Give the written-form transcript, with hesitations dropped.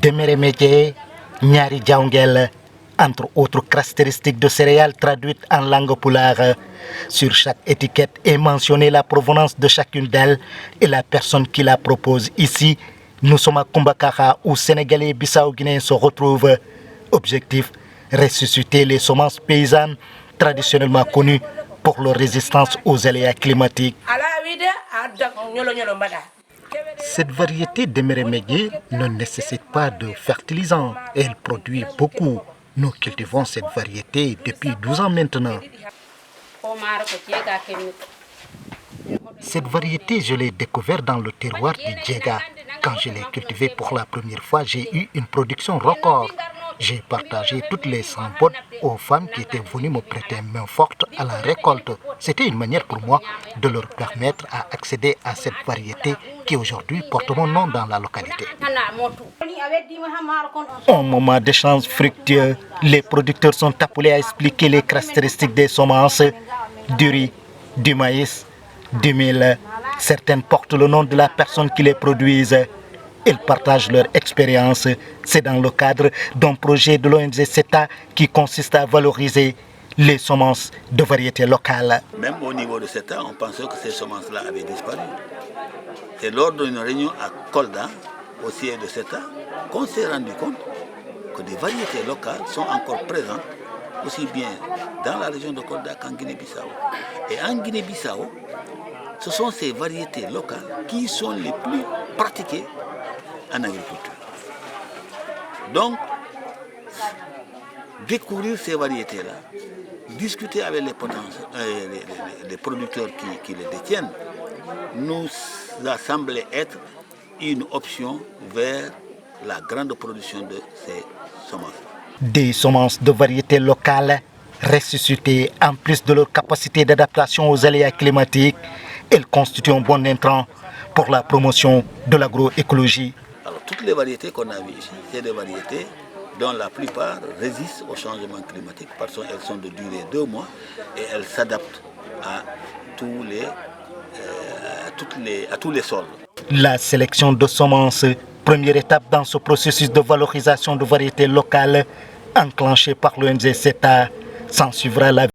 Demeremeke, Nyari Djaungel, entre autres caractéristiques de céréales traduites en langue pulaar. Sur chaque étiquette est mentionnée la provenance de chacune d'elles et la personne qui la propose. Ici, nous sommes à Kumbakara où Sénégalais et Bissau-Guinéens se retrouvent. Objectif, ressusciter les semences paysannes traditionnellement connues pour leur résistance aux aléas climatiques. Cette variété d'Emeremege ne nécessite pas de fertilisants. Elle produit beaucoup. Nous cultivons cette variété depuis 12 ans maintenant. Cette variété, je l'ai découverte dans le terroir du Djega. Quand je l'ai cultivée pour la première fois, j'ai eu une production record. J'ai partagé toutes les 100 potes aux femmes qui étaient venues me prêter main forte à la récolte. C'était une manière pour moi de leur permettre à accéder à cette variété qui aujourd'hui porte mon nom dans la localité. Au moment d'échange fructueux, les producteurs sont appelés à expliquer les caractéristiques des semences, du riz, du maïs, du mil. Certaines portent le nom de la personne qui les produise. Ils partagent leur expérience. C'est dans le cadre d'un projet de l'ONG CETA qui consiste à valoriser les semences de variétés locales. Même au niveau de CETA, on pensait que ces semences-là avaient disparu. C'est lors d'une réunion à Kolda, au siège de CETA, qu'on s'est rendu compte que des variétés locales sont encore présentes, aussi bien dans la région de Kolda qu'en Guinée-Bissau. Et en Guinée-Bissau, ce sont ces variétés locales qui sont les plus pratiquées en agriculture. Donc, découvrir ces variétés-là, discuter avec les producteurs qui les détiennent, nous a semblé être une option vers la grande production de ces semences. Des semences de variétés locales ressuscitées en plus de leur capacité d'adaptation aux aléas climatiques, elles constituent un bon intrant pour la promotion de l'agroécologie. Alors, toutes les variétés qu'on a vues ici, c'est des variétés dont la plupart résistent au changement climatique parce qu'elles sont de durée 2 mois et elles s'adaptent à tous les sols. La sélection de semences, première étape dans ce processus de valorisation de variétés locales enclenché par l'ONG CETA, s'en suivra la